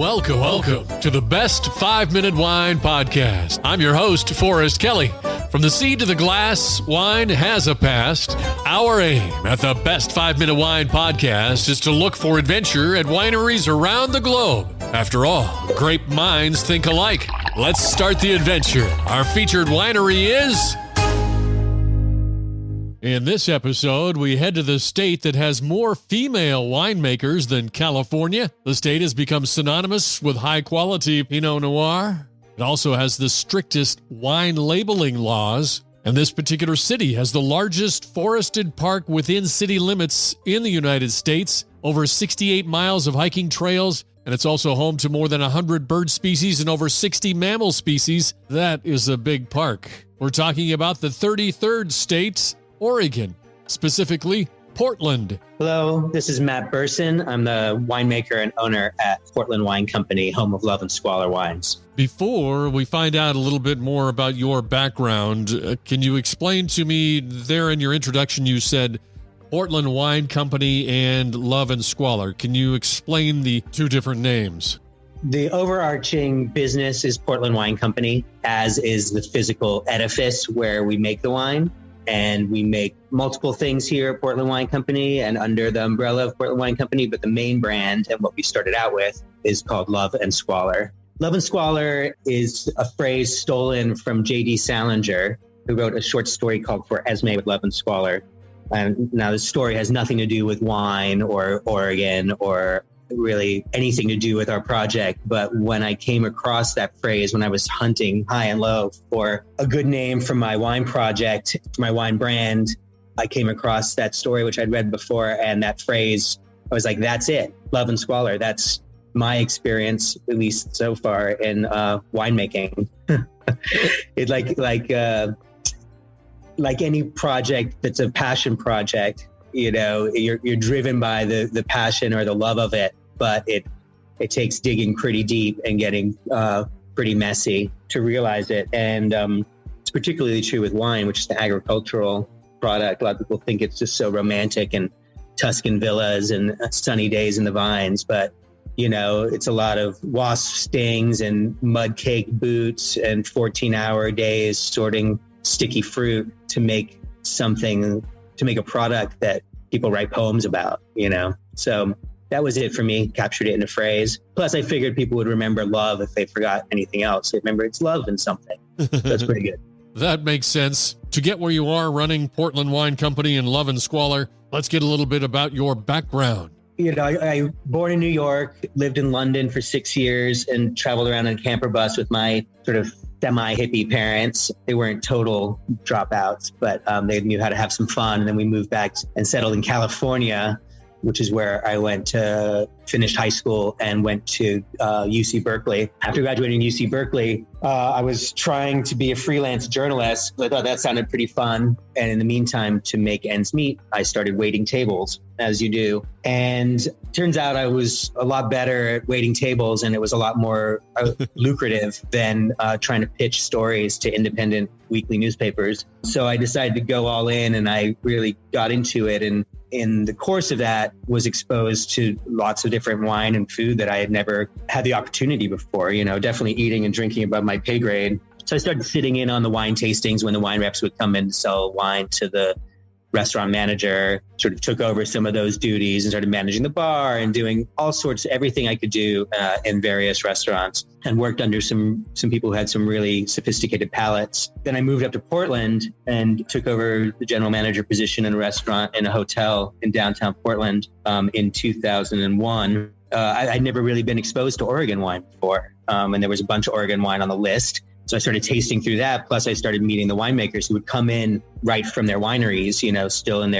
Welcome to the Best 5-Minute Wine Podcast. I'm your host, Forrest Kelly. From the seed to the glass, wine has a past. Our aim at the Best 5-Minute Wine Podcast is to look for adventure at wineries around the globe. After all, great minds think alike. Let's start the adventure. Our featured winery is... In this episode, we head to the state that has more female winemakers than California. The state has become synonymous with high-quality Pinot Noir. It also has the strictest wine labeling laws. And this particular city has the largest forested park within city limits in the United States, over 68 miles of hiking trails, and it's also home to more than 100 bird species and over 60 mammal species. That is a big park. We're talking about the 33rd state, Oregon, specifically Portland. Hello, this is Matt Berson. I'm the winemaker and owner at Portland Wine Company, home of Love Squalor Wines. Before we find out a little bit more about your background, can you explain to me, there in your introduction you said Portland Wine Company and Love Squalor. Can you explain the two different names? The overarching business is Portland Wine Company, as is the physical edifice where we make the wine. And we make multiple things here at Portland Wine Company and under the umbrella of Portland Wine Company. But the main brand and what we started out with is called Love Squalor. Love Squalor is a phrase stolen from J.D. Salinger, who wrote a short story called For Esme with Love Squalor. And now the story has nothing to do with wine or Oregon or really anything to do with our project. But when I came across that phrase, when I was hunting high and low for a good name for my wine project, for my wine brand, I came across that story, which I'd read before. And that phrase, I was like, that's it. Love Squalor. That's my experience, at least so far, in winemaking. It's like any project that's a passion project. You know, you're driven by the passion or the love of it, but it takes digging pretty deep and getting pretty messy to realize it. And it's particularly true with wine, which is an agricultural product. A lot of people think it's just so romantic and Tuscan villas and sunny days in the vines, but you know, it's a lot of wasp stings and mud cake boots and 14-hour days sorting sticky fruit to make a product that people write poems about, you know? So that was it for me, captured it in a phrase. Plus I figured people would remember love if they forgot anything else. They remember it's love and something. That's pretty good. That makes sense. To get where you are running Portland Wine Company and Love Squalor, let's get a little bit about your background. You know, I born in New York, lived in London for 6 years and traveled around in a camper bus with my sort of semi-hippie parents. They weren't total dropouts, but they knew how to have some fun. And then we moved back and settled in California, which is where I went to finish high school and went to UC Berkeley. After graduating UC Berkeley, I was trying to be a freelance journalist. I thought that sounded pretty fun. And in the meantime, to make ends meet, I started waiting tables, as you do. And turns out I was a lot better at waiting tables, and it was a lot more lucrative than trying to pitch stories to independent weekly newspapers. So I decided to go all in, and I really got into it. And in the course of that, was exposed to lots of different wine and food that I had never had the opportunity before, you know, definitely eating and drinking above my pay grade. So I started sitting in on the wine tastings when the wine reps would come in to sell wine to the restaurant manager, sort of took over some of those duties and started managing the bar and doing all sorts of everything I could do in various restaurants, and worked under some people who had some really sophisticated palates. Then I moved up to Portland and took over the general manager position in a restaurant in a hotel in downtown Portland in 2001. I'd never really been exposed to Oregon wine before, and there was a bunch of Oregon wine on the list. So I started tasting through that. Plus I started meeting the winemakers who would come in right from their wineries, you know, still in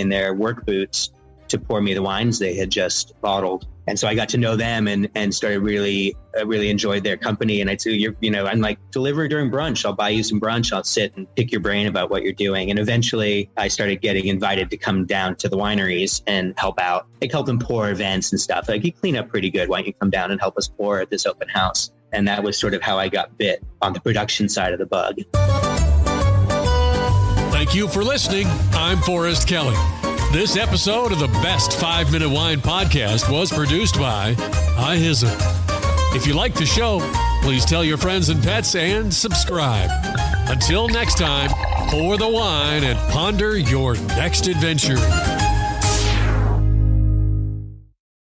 their work boots to pour me the wines they had just bottled. And so I got to know them and started really enjoyed their company. And I'd say, I'm like, deliver during brunch. I'll buy you some brunch. I'll sit and pick your brain about what you're doing. And eventually I started getting invited to come down to the wineries and help out, like help them pour events and stuff. Like, you clean up pretty good. Why don't you come down and help us pour at this open house? And that was sort of how I got bit on the production side of the bug. Thank you for listening. I'm Forrest Kelly. This episode of the Best 5-Minute Wine Podcast was produced by iHizza. If you like the show, please tell your friends and pets and subscribe. Until next time, pour the wine and ponder your next adventure.